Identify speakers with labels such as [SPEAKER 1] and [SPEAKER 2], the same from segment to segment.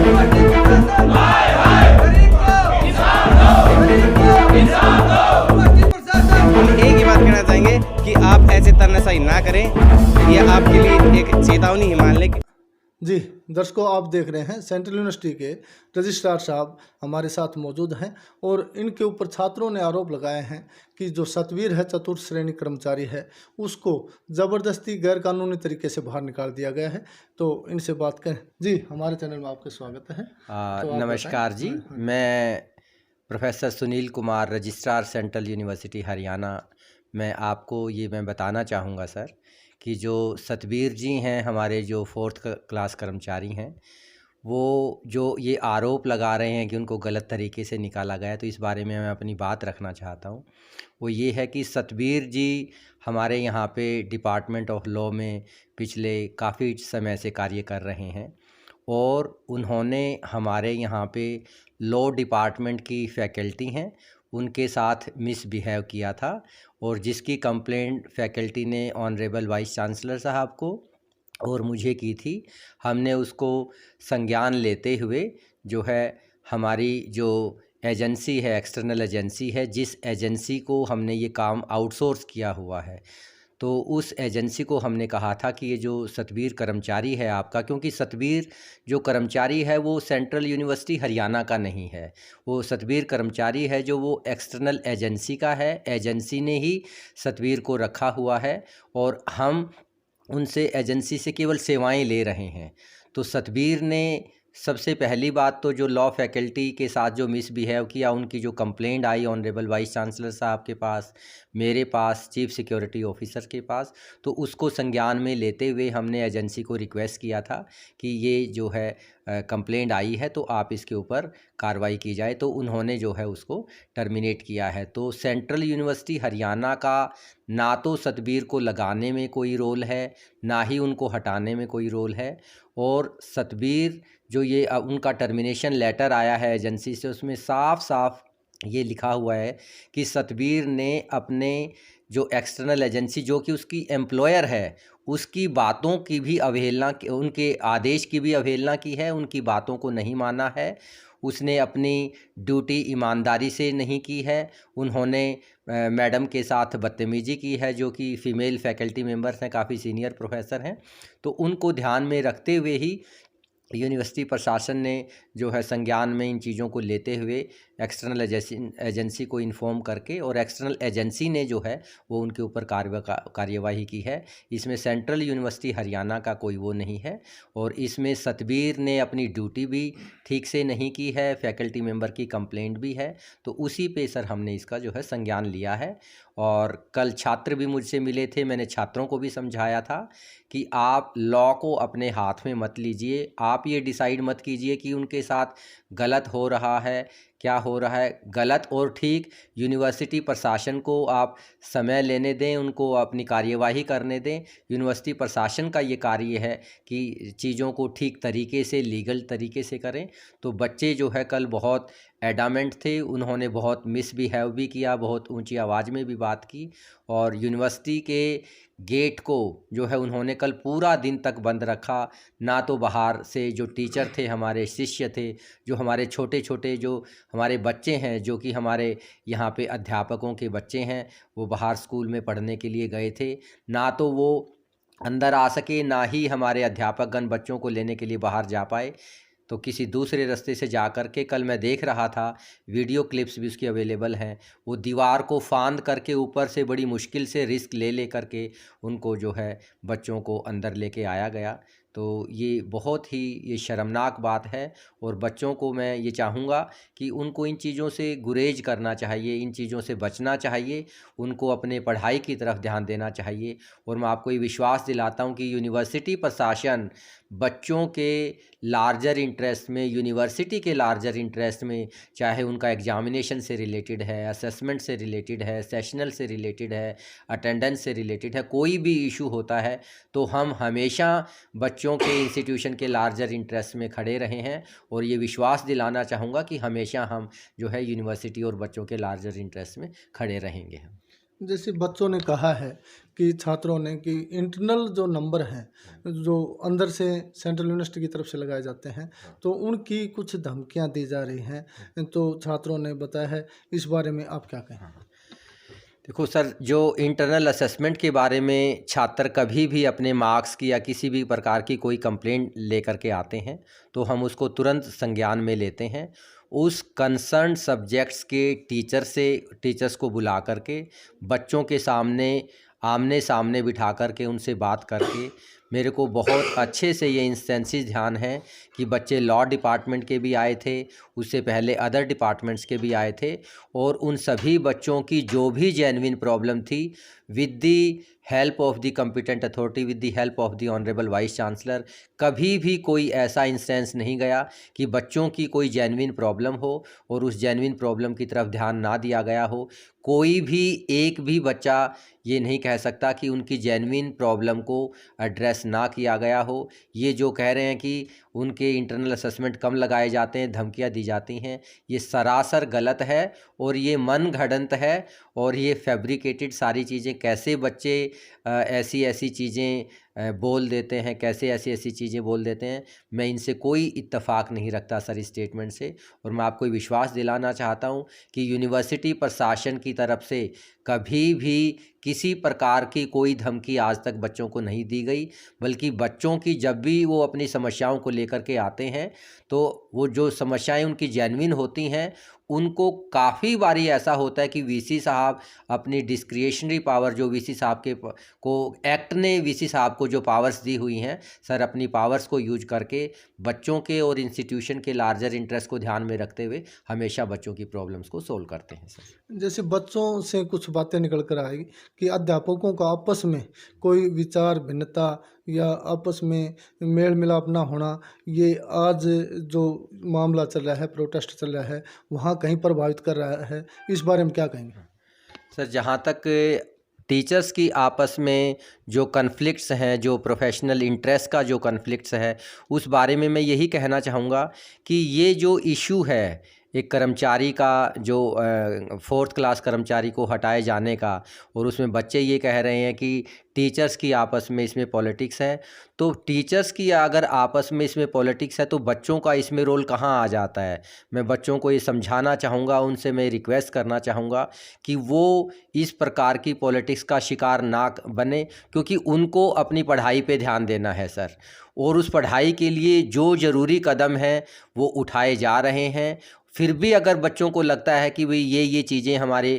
[SPEAKER 1] एक ही बात कहना चाहेंगे कि आप ऐसे तानाशाही ना करें, ये आपके लिए एक चेतावनी ही मान लें।
[SPEAKER 2] जी दर्शकों, आप देख रहे हैं सेंट्रल यूनिवर्सिटी के रजिस्ट्रार साहब हमारे साथ मौजूद हैं और इनके ऊपर छात्रों ने आरोप लगाए हैं कि जो सतवीर है, चतुर्थ श्रेणी कर्मचारी है, उसको ज़बरदस्ती गैरकानूनी तरीके से बाहर निकाल दिया गया है। तो इनसे बात करें। जी, हमारे चैनल में आपका स्वागत है। तो आप
[SPEAKER 3] नमस्कार जी,
[SPEAKER 2] बताएं। हाँ।
[SPEAKER 3] मैं professor Sunil Kumar, registrar central university Haryana. मैं बताना चाहूँगा सर कि जो सतबीर जी हैं, हमारे जो फोर्थ क्लास कर्मचारी हैं, वो जो ये आरोप लगा रहे हैं कि उनको गलत तरीके से निकाला गया है, तो इस बारे में मैं अपनी बात रखना चाहता हूँ। वो ये है कि सतबीर जी हमारे यहाँ पे डिपार्टमेंट ऑफ लॉ में पिछले काफ़ी समय से कार्य कर रहे हैं और उन्होंने हमारे यहाँ पे लॉ डिपार्टमेंट की फैकल्टी हैं, उनके साथ मिसबिहेव किया था और जिसकी कंप्लेंट फैकल्टी ने ऑनरेबल वाइस चांसलर साहब को और मुझे की थी। हमने उसको संज्ञान लेते हुए जो है हमारी जो एजेंसी है, एक्सटर्नल एजेंसी है, जिस एजेंसी को हमने ये काम आउटसोर्स किया हुआ है, तो उस एजेंसी को हमने कहा था कि ये जो सतबीर कर्मचारी है आपका, क्योंकि सतबीर जो कर्मचारी है वो सेंट्रल यूनिवर्सिटी हरियाणा का नहीं है, वो सतबीर कर्मचारी है जो वो एक्सटर्नल एजेंसी का है। एजेंसी ने ही सतबीर को रखा हुआ है और हम उनसे एजेंसी से केवल सेवाएं ले रहे हैं। तो सतबीर ने सबसे पहली बात तो जो लॉ फैकल्टी के साथ जो मिसबिहेव किया, उनकी जो कंप्लेंट आई ऑनरेबल वाइस चांसलर साहब के पास, मेरे पास, चीफ सिक्योरिटी ऑफिसर के पास, तो उसको संज्ञान में लेते हुए हमने एजेंसी को रिक्वेस्ट किया था कि ये जो है कंप्लेंट आई है तो आप इसके ऊपर कार्रवाई की जाए। तो उन्होंने जो है उसको टर्मिनेट किया है। तो सेंट्रल यूनिवर्सिटी हरियाणा का ना तो सतबीर को लगाने में कोई रोल है, ना ही उनको हटाने में कोई रोल है। और सतबीर जो ये उनका टर्मिनेशन लेटर आया है एजेंसी से, उसमें साफ साफ ये लिखा हुआ है कि सतबीर ने अपने जो एक्सटर्नल एजेंसी जो कि उसकी एम्प्लॉयर है, उसकी बातों की भी अवहेलना, उनके आदेश की भी अवहेलना की है, उनकी बातों को नहीं माना है। उसने अपनी ड्यूटी ईमानदारी से नहीं की है। उन्होंने मैडम के साथ बदतमीजी की है, जो कि फ़ीमेल फैकल्टी मेंबर्स हैं, काफ़ी सीनियर प्रोफेसर हैं। तो उनको ध्यान में रखते हुए ही यूनिवर्सिटी प्रशासन ने जो है संज्ञान में इन चीज़ों को लेते हुए एक्सटर्नल एजेंसी को इन्फॉर्म करके, और एक्सटर्नल एजेंसी ने जो है वो उनके ऊपर कार्यवाही की है। इसमें सेंट्रल यूनिवर्सिटी हरियाणा का कोई वो नहीं है और इसमें सतबीर ने अपनी ड्यूटी भी ठीक से नहीं की है, फैकल्टी मेंबर की कंप्लेंट भी है। तो उसी पे सर हमने इसका जो है संज्ञान लिया है। और कल छात्र भी मुझसे मिले थे, मैंने छात्रों को भी समझाया था कि आप लॉ को अपने हाथ में मत लीजिए। आप ये डिसाइड मत कीजिए कि उनके साथ गलत हो रहा है, क्या हो रहा है। गलत और ठीक यूनिवर्सिटी प्रशासन को आप समय लेने दें, उनको अपनी कार्यवाही करने दें। यूनिवर्सिटी प्रशासन का ये कार्य है कि चीज़ों को ठीक तरीके से, लीगल तरीके से करें। तो बच्चे जो है कल बहुत एडामेंट थे, उन्होंने बहुत मिसबिहेव भी किया, बहुत ऊंची आवाज़ में भी बात की और यूनिवर्सिटी के गेट को जो है उन्होंने कल पूरा दिन तक बंद रखा। ना तो बाहर से जो टीचर थे, हमारे शिष्य थे, जो हमारे छोटे छोटे जो हमारे बच्चे हैं, जो कि हमारे यहाँ पे अध्यापकों के बच्चे हैं, वो बाहर स्कूल में पढ़ने के लिए गए थे, ना तो वो अंदर आ सके, ना ही हमारे अध्यापकगण बच्चों को लेने के लिए बाहर जा पाए। तो किसी दूसरे रास्ते से जा कर के, कल मैं देख रहा था, वीडियो क्लिप्स भी उसकी अवेलेबल हैं, वो दीवार को फांद करके ऊपर से बड़ी मुश्किल से रिस्क ले करके उनको जो है बच्चों को अंदर लेके आया गया। तो ये बहुत ही ये शर्मनाक बात है और बच्चों को मैं ये चाहूँगा कि उनको इन चीज़ों से गुरेज करना चाहिए, इन चीज़ों से बचना चाहिए, उनको अपने पढ़ाई की तरफ ध्यान देना चाहिए। और मैं आपको ये विश्वास दिलाता हूँ कि यूनिवर्सिटी प्रशासन बच्चों के लार्जर इंटरेस्ट में, यूनिवर्सिटी के लार्जर इंटरेस्ट में, चाहे उनका एग्जामिनेशन से रिलेटेड है, असेसमेंट से रिलेटेड है, सेशनल से रिलेटेड है, अटेंडेंस से रिलेटेड है, कोई भी इशू होता है तो हम हमेशा बच्चों के इंस्टीट्यूशन के लार्जर इंटरेस्ट में खड़े रहे हैं। और ये विश्वास दिलाना चाहूँगा कि हमेशा हम जो है यूनिवर्सिटी और बच्चों के लार्जर इंटरेस्ट में खड़े रहेंगे।
[SPEAKER 2] जैसे बच्चों ने कहा है कि छात्रों ने कि इंटरनल जो नंबर हैं जो अंदर से सेंट्रल यूनिवर्सिटी की तरफ से लगाए जाते हैं, तो उनकी कुछ धमकियां दी जा रही हैं, तो छात्रों ने बताया है। इस बारे में आप क्या कहें?
[SPEAKER 3] देखो सर, जो इंटरनल असेसमेंट के बारे में छात्र कभी भी अपने मार्क्स की या किसी भी प्रकार की कोई कंप्लेंट लेकर के आते हैं तो हम उसको तुरंत संज्ञान में लेते हैं। उस कंसर्न सब्जेक्ट्स के टीचर्स को बुला करके बच्चों के सामने आमने सामने बिठा करके उनसे बात करके, मेरे को बहुत अच्छे से ये इंस्टेंसेस ध्यान है कि बच्चे लॉ डिपार्टमेंट के भी आए थे, उससे पहले अदर डिपार्टमेंट्स के भी आए थे, और उन सभी बच्चों की जो भी जेन्युइन प्रॉब्लम थी, with the help of the competent authority, with the help of the honourable vice chancellor, कभी भी कोई ऐसा इंस्टेंस नहीं गया कि बच्चों की कोई जेन्युइन प्रॉब्लम हो और उस जेन्युइन प्रॉब्लम की तरफ ध्यान ना दिया गया हो। कोई भी एक भी बच्चा ये नहीं कह सकता कि उनकी जेन्युइन प्रॉब्लम को एड्रेस ना किया गया हो। ये जो कह रहे हैं कि उनके इंटरनल असेसमेंट कम लगाए जाते हैं, धमकियां दी जाती हैं, ये सरासर गलत है और ये मन घड़ंत है और ये फैब्रिकेटेड सारी चीज़ें। कैसे बच्चे ऐसी ऐसी चीज़ें बोल देते हैं, कैसे ऐसी ऐसी चीज़ें बोल देते हैं, मैं इनसे कोई इत्तेफाक नहीं रखता सर इस स्टेटमेंट से। और मैं आपको विश्वास दिलाना चाहता हूं कि यूनिवर्सिटी प्रशासन की तरफ से कभी भी किसी प्रकार की कोई धमकी आज तक बच्चों को नहीं दी गई, बल्कि बच्चों की जब भी वो अपनी समस्याओं को लेकर के आते हैं तो वो जो समस्याएं उनकी जेन्युइन होती हैं, उनको काफ़ी बारी ऐसा होता है कि वीसी साहब अपनी डिस्क्रिशनरी पावर जो वीसी साहब को एक्ट ने वीसी साहब को जो पावर्स दी हुई हैं सर, अपनी पावर्स को यूज करके बच्चों के और इंस्टीट्यूशन के लार्जर इंटरेस्ट को ध्यान में रखते हुए हमेशा बच्चों की प्रॉब्लम्स को सोल्व करते हैं सर।
[SPEAKER 2] जैसे बच्चों से कुछ बातें निकल कर आएगी कि अध्यापकों का आपस में कोई विचार भिन्नता या आपस में मेल मिलाप ना होना, ये आज जो मामला चल रहा है, प्रोटेस्ट चल रहा है, वहाँ कहीं प्रभावित कर रहा है। इस बारे में क्या कहेंगे?
[SPEAKER 3] सर, जहाँ तक टीचर्स की आपस में जो कन्फ्लिक्ट्स हैं, जो प्रोफेशनल इंटरेस्ट का जो कन्फ्लिक्ट्स है, उस बारे में मैं यही कहना चाहूँगा कि ये जो इशू है एक कर्मचारी का, जो 4th क्लास कर्मचारी को हटाए जाने का, और उसमें बच्चे ये कह रहे हैं कि टीचर्स की आपस में इसमें पॉलिटिक्स है, तो टीचर्स की अगर आपस में इसमें पॉलिटिक्स है तो बच्चों का इसमें रोल कहाँ आ जाता है। मैं बच्चों को ये समझाना चाहूँगा, उनसे मैं रिक्वेस्ट करना चाहूँगा कि वो इस प्रकार की पॉलिटिक्स का शिकार ना बने, क्योंकि उनको अपनी पढ़ाई पे ध्यान देना है सर, और उस पढ़ाई के लिए जो ज़रूरी कदम हैं वो उठाए जा रहे हैं। फिर भी अगर बच्चों को लगता है कि भाई ये चीज़ें हमारे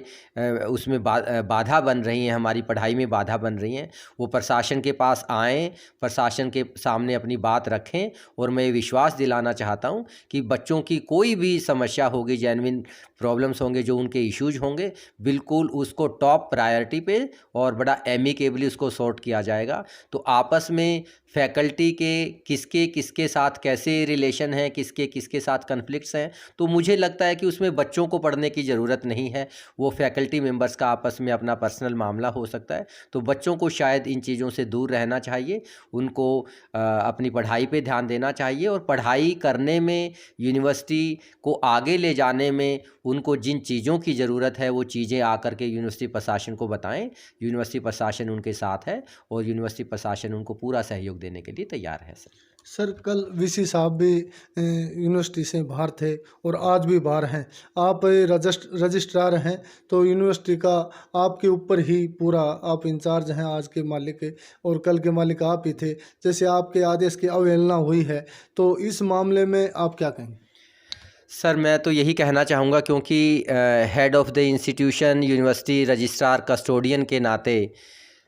[SPEAKER 3] उसमें बाधा बन रही हैं, हमारी पढ़ाई में बाधा बन रही हैं, वो प्रशासन के पास आएँ, प्रशासन के सामने अपनी बात रखें। और मैं विश्वास दिलाना चाहता हूं कि बच्चों की कोई भी समस्या होगी, जेन्युइन प्रॉब्लम्स होंगे, जो उनके इश्यूज होंगे, बिल्कुल उसको टॉप प्रायोरिटी पे और बड़ा एमिकेबली उसको सॉर्ट किया जाएगा। तो आपस में फैकल्टी के किसके किसके साथ कैसे रिलेशन है, किसके किसके साथ कन्फ्लिक्ट्स हैं, तो मुझे लगता है कि उसमें बच्चों को पढ़ने की ज़रूरत नहीं है। वो फैकल्टी मेंबर्स का आपस में अपना पर्सनल मामला हो सकता है। तो बच्चों को शायद इन चीज़ों से दूर रहना चाहिए, उनको अपनी पढ़ाई पे ध्यान देना चाहिए, और पढ़ाई करने में, यूनिवर्सिटी को आगे ले जाने में उनको जिन चीज़ों की ज़रूरत है वो चीज़ें आकर के यूनिवर्सिटी प्रशासन को बताएं। यूनिवर्सिटी प्रशासन उनके साथ है और यूनिवर्सिटी प्रशासन उनको पूरा सहयोग देने के लिए तैयार है
[SPEAKER 2] सर, कल वीसी साहब भी यूनिवर्सिटी से बाहर थे और आज भी बाहर हैं। आप रजिस्ट्रार हैं, तो यूनिवर्सिटी का आपके ऊपर ही पूरा आप इंचार्ज हैं आज के मालिक के, और कल के मालिक आप ही थे। जैसे आपके आदेश की अवहेलना हुई है, तो इस मामले में आप क्या कहेंगे?
[SPEAKER 3] सर, मैं तो यही कहना चाहूँगा, क्योंकि head of the institution, university registrar, custodian के नाते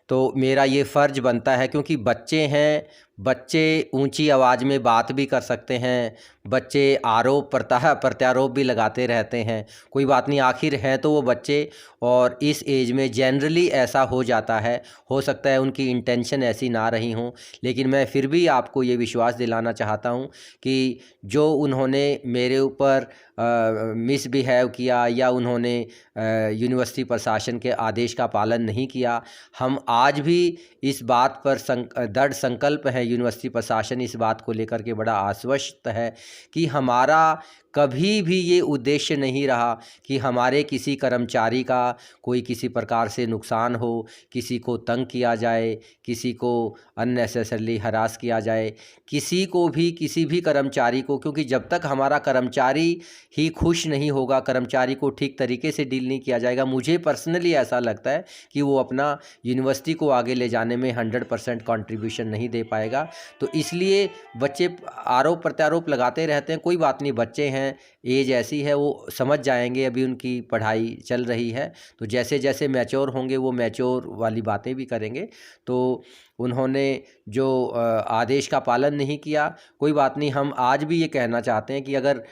[SPEAKER 3] तो मेरा ये फ़र्ज़ बनता है, क्योंकि बच्चे हैं, बच्चे ऊंची आवाज़ में बात भी कर सकते हैं, बच्चे आरोप प्रत्यारोप भी लगाते रहते हैं। कोई बात नहीं, आखिर हैं तो वो बच्चे, और इस एज में जनरली ऐसा हो जाता है। हो सकता है उनकी इंटेंशन ऐसी ना रही हों, लेकिन मैं फिर भी आपको ये विश्वास दिलाना चाहता हूँ कि जो उन्होंने मेरे ऊपर मिसबिहेव किया या उन्होंने यूनिवर्सिटी प्रशासन के आदेश का पालन नहीं किया, हम आज भी इस बात पर दृढ़ संकल्प हैं यूनिवर्सिटी प्रशासन इस बात को लेकर के बड़ा आश्वस्त है कि हमारा कभी भी ये उद्देश्य नहीं रहा कि हमारे किसी कर्मचारी का कोई किसी प्रकार से नुकसान हो, किसी को तंग किया जाए, किसी को अननेसेसरली हरास किया जाए, किसी को भी किसी भी कर्मचारी को, क्योंकि जब तक हमारा कर्मचारी ही खुश नहीं होगा, कर्मचारी को ठीक तरीके से डील नहीं किया जाएगा, मुझे पर्सनली ऐसा लगता है कि वो अपना यूनिवर्सिटी को आगे ले जाने में 100% कंट्रीब्यूशन नहीं दे पाएगा। तो इसलिए बच्चे आरोप प्रत्यारोप लगाते रहते हैं। कोई बात नहीं, बच्चे हैं, एज ऐसी है, वो समझ जाएंगे, अभी उनकी पढ़ाई चल रही है, तो जैसे जैसे मैच्योर होंगे वो मैच्योर वाली बातें भी करेंगे। तो उन्होंने जो आदेश का पालन नहीं किया, कोई बात नहीं, हम आज भी ये कहना चाहते हैं कि अगर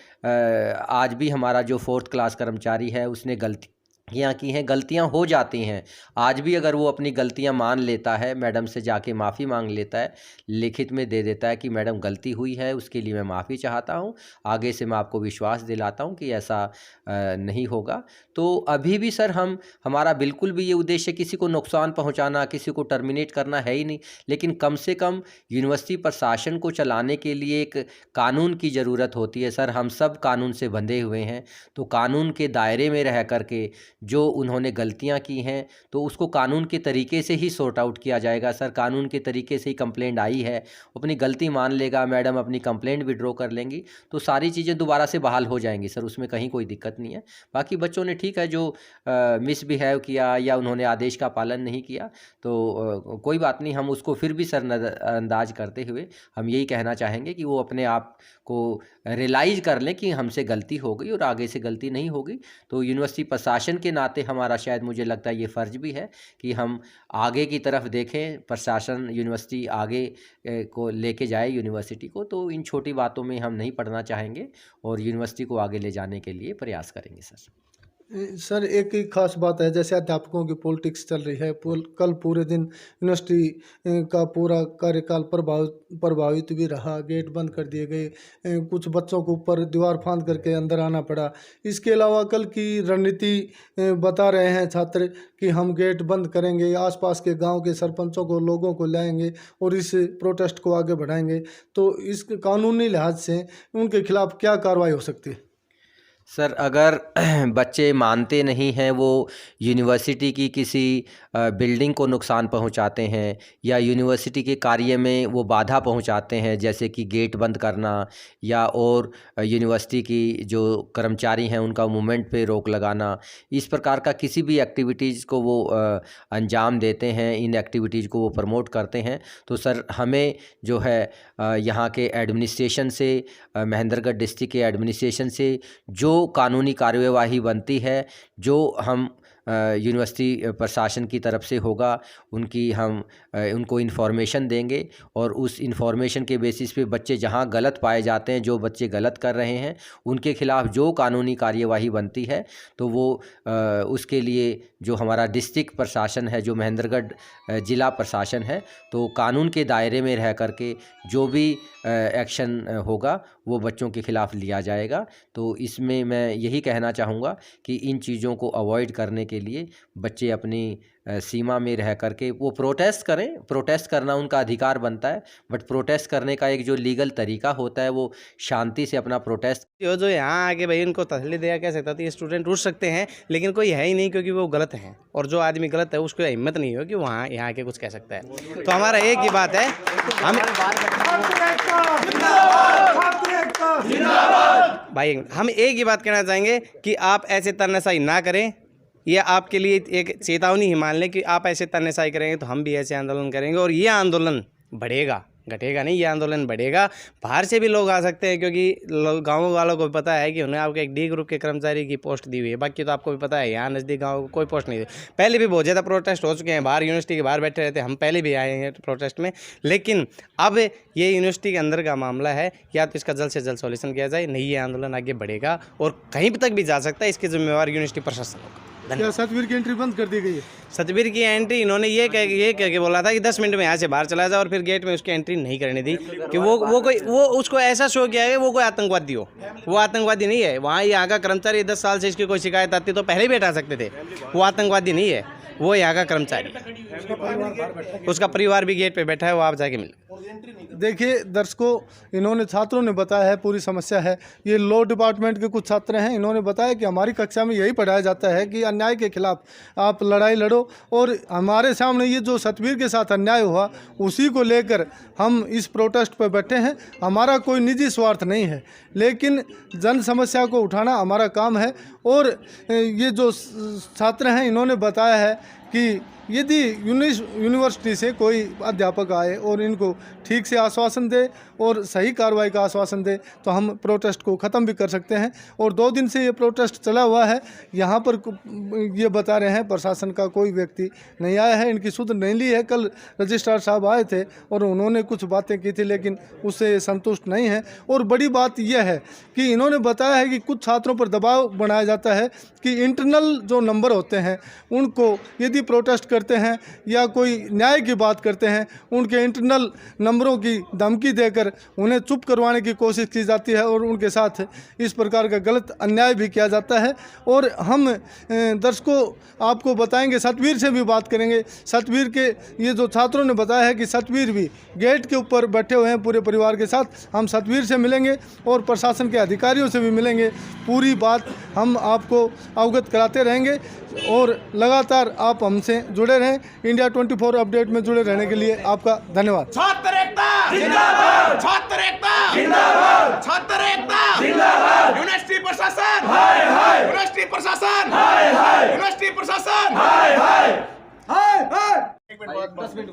[SPEAKER 3] आज भी हमारा जो 4th क्लास कर्मचारी है उसने गलतियाँ की हैं, गलतियां हो जाती हैं, आज भी अगर वो अपनी गलतियां मान लेता है, मैडम से जाके माफ़ी मांग लेता है, लिखित में दे देता है कि मैडम गलती हुई है, उसके लिए मैं माफ़ी चाहता हूं, आगे से मैं आपको विश्वास दिलाता हूं कि ऐसा नहीं होगा, तो अभी भी सर हमारा बिल्कुल भी ये उद्देश्य किसी को नुकसान पहुंचाना, किसी को टर्मिनेट करना है ही नहीं। लेकिन कम से कम यूनिवर्सिटी प्रशासन को चलाने के लिए एक कानून की ज़रूरत होती है सर। हम सब कानून से बंधे हुए हैं, तो कानून के दायरे में रह करके जो उन्होंने गलतियां की हैं तो उसको कानून के तरीके से ही सॉर्ट आउट किया जाएगा सर। कानून के तरीके से ही कंप्लेंट आई है, अपनी गलती मान लेगा, मैडम अपनी कंप्लेंट विड्रॉ कर लेंगी, तो सारी चीज़ें दोबारा से बहाल हो जाएंगी सर, उसमें कहीं कोई दिक्कत नहीं है। बाकी बच्चों ने ठीक है जो मिसबिहेव किया या उन्होंने आदेश का पालन नहीं किया तो कोई बात नहीं, हम उसको फिर भी सर नज़रअंदाज करते हुए हम यही कहना चाहेंगे कि वो अपने आप को रियलाइज़ कर लें कि हमसे गलती हो गई और आगे से गलती नहीं होगी। तो यूनिवर्सिटी प्रशासन के नाते हमारा शायद मुझे लगता है ये फ़र्ज़ भी है कि हम आगे की तरफ देखें, प्रशासन यूनिवर्सिटी आगे को लेके जाए यूनिवर्सिटी को। तो इन छोटी बातों में हम नहीं पढ़ना चाहेंगे और यूनिवर्सिटी को आगे ले जाने के लिए प्रयास करेंगे सर।
[SPEAKER 2] सर एक ही खास बात है, जैसे अध्यापकों की पॉलिटिक्स चल रही है, कल पूरे दिन यूनिवर्सिटी का पूरा कार्यकाल प्रभावित भी रहा, गेट बंद कर दिए गए, कुछ बच्चों को ऊपर दीवार फांद करके अंदर आना पड़ा। इसके अलावा कल की रणनीति बता रहे हैं छात्र कि हम गेट बंद करेंगे, आसपास के गांव के सरपंचों को, लोगों को लाएंगे और इस प्रोटेस्ट को आगे बढ़ाएंगे। तो इस कानूनी लिहाज से उनके खिलाफ क्या कार्रवाई हो सकती है?
[SPEAKER 3] सर अगर बच्चे मानते नहीं हैं, वो यूनिवर्सिटी की किसी बिल्डिंग को नुकसान पहुंचाते हैं या यूनिवर्सिटी के कार्य में वो बाधा पहुंचाते हैं, जैसे कि गेट बंद करना या और यूनिवर्सिटी की जो कर्मचारी हैं उनका मूवमेंट पे रोक लगाना, इस प्रकार का किसी भी एक्टिविटीज़ को वो अंजाम देते हैं, इन एक्टिविटीज़ को वो प्रमोट करते हैं, तो सर हमें जो है यहाँ के एडमिनिस्ट्रेशन से, महेंद्रगढ़ डिस्ट्रिक्ट के एडमिनिस्ट्रेशन से जो कानूनी कार्यवाही बनती है, जो हम यूनिवर्सिटी प्रशासन की तरफ से होगा, हम उनको इन्फॉर्मेशन देंगे और उस इन्फॉर्मेशन के बेसिस पे बच्चे जहां गलत पाए जाते हैं, जो बच्चे गलत कर रहे हैं, उनके खिलाफ जो कानूनी कार्यवाही बनती है तो वो उसके लिए जो हमारा डिस्ट्रिक्ट प्रशासन है, जो महेंद्रगढ़ ज़िला प्रशासन है, तो कानून के दायरे में रह करके जो भी एक्शन होगा वो बच्चों के खिलाफ लिया जाएगा। तो इसमें मैं यही कहना चाहूँगा कि इन चीज़ों को अवॉइड करने के लिए बच्चे अपनी सीमा में रह करके वो प्रोटेस्ट करें। प्रोटेस्ट करना उनका अधिकार बनता है, बट प्रोटेस्ट करने का एक जो लीगल तरीका होता है वो शांति से अपना प्रोटेस्ट।
[SPEAKER 1] जो यहाँ आके भाई उनको तसल्ली दिया कह सकता था ये स्टूडेंट उठ सकते हैं, लेकिन कोई है ही नहीं क्योंकि वो गलत हैं, और जो आदमी गलत है उसको हिम्मत नहीं हो कि वहाँ यहाँ आके कुछ कह सकता है। तो हमारा एक ही बात है, हम एक ही बात कहना चाहेंगे कि आप ऐसे तानाशाही ना करें। ये आपके लिए एक चेतावनी ही मान लें कि आप ऐसे तानाशाही करेंगे तो हम भी ऐसे आंदोलन करेंगे, और ये आंदोलन बढ़ेगा, घटेगा नहीं, ये आंदोलन बढ़ेगा। बाहर से भी लोग आ सकते हैं क्योंकि गाँव वालों को भी पता है कि उन्हें आपके एक डी ग्रुप के कर्मचारी की पोस्ट दी हुई है, बाकी तो आपको भी पता है यहाँ नज़दीक गाँव को कोई पोस्ट नहीं दी। पहले भी बहुत ज़्यादा प्रोटेस्ट हो चुके हैं, बाहर यूनिवर्सिटी के बाहर बैठे रहते हैं, हम पहले भी आए हैं प्रोटेस्ट में, लेकिन अब ये यूनिवर्सिटी के अंदर का मामला है, या तो इसका जल्द से जल्द सॉल्यूशन किया जाए, नहीं ये आंदोलन आगे बढ़ेगा और कहीं तक भी जा सकता है। इसके जिम्मेवार यूनिवर्सिटी प्रशासन होगा।
[SPEAKER 2] क्या सतवीर की एंट्री बंद कर दी गई है?
[SPEAKER 1] सतवीर की एंट्री इन्होंने ये कह के बोला था कि 10 मिनट में यहाँ से बाहर चला जाए, और फिर गेट में उसकी एंट्री नहीं करने दी कि वो उसको ऐसा शो किया है वो कोई आतंकवादी हो। वो आतंकवादी नहीं है। वहाँ यहाँ का कर्मचारी 10 साल से इसकी कोई शिकायत आती तो पहले भी हटा सकते थे। वो आतंकवादी नहीं है, वो यहाँ का कर्मचारी है। उसका परिवार भी गेट पे बैठा है, वो आप जाके मिल
[SPEAKER 2] देखिए दर्शकों, इन्होंने छात्रों ने बताया है, पूरी समस्या है। ये लॉ डिपार्टमेंट के कुछ छात्र हैं, इन्होंने बताया कि हमारी कक्षा में यही पढ़ाया जाता है कि अन्याय के खिलाफ आप लड़ाई लड़ो, और हमारे सामने ये जो सतवीर के साथ अन्याय हुआ उसी को लेकर हम इस प्रोटेस्ट पर बैठे हैं। हमारा कोई निजी स्वार्थ नहीं है, लेकिन जन समस्या को उठाना हमारा काम है। और ये जो छात्र हैं, इन्होंने बताया है कि यदि यूनिवर्सिटी से कोई अध्यापक आए और इनको ठीक से आश्वासन दे और सही कार्रवाई का आश्वासन दे तो हम प्रोटेस्ट को ख़त्म भी कर सकते हैं। और 2 दिन से ये प्रोटेस्ट चला हुआ है। यहाँ पर ये बता रहे हैं प्रशासन का कोई व्यक्ति नहीं आया है, इनकी सुध नहीं ली है। कल रजिस्ट्रार साहब आए थे और उन्होंने कुछ बातें की थी, लेकिन उससे संतुष्ट नहीं है। और बड़ी बात यह है कि इन्होंने बताया है कि कुछ छात्रों पर दबाव बनाया जाता है कि इंटरनल जो नंबर होते हैं उनको यदि प्रोटेस्ट करते हैं या कोई न्याय की बात करते हैं, उनके इंटरनल नंबरों की धमकी देकर उन्हें चुप करवाने की कोशिश की जाती है और उनके साथ इस प्रकार का गलत अन्याय भी किया जाता है। और हम दर्शकों आपको बताएंगे, सतवीर से भी बात करेंगे। सतवीर के ये जो छात्रों ने बताया है कि सतवीर भी गेट के ऊपर बैठे हुए हैं पूरे परिवार के साथ। हम सतवीर से मिलेंगे और प्रशासन के अधिकारियों से भी मिलेंगे। पूरी बात हम आपको अवगत कराते रहेंगे और लगातार आप हमसे जुड़े रहें। इंडिया 24 अपडेट में जुड़े रहने के लिए आपका धन्यवाद।
[SPEAKER 4] छात्र एकता जिंदाबाद, छात्र एकता जिंदाबाद, छात्र एकता जिंदाबाद। यूनिवर्सिटी प्रशासन हाय हाय, यूनिवर्सिटी प्रशासन हाय हाय, यूनिवर्सिटी प्रशासन हाय हाय, हाय हाय। 1 मिनट बाद 10 मिनट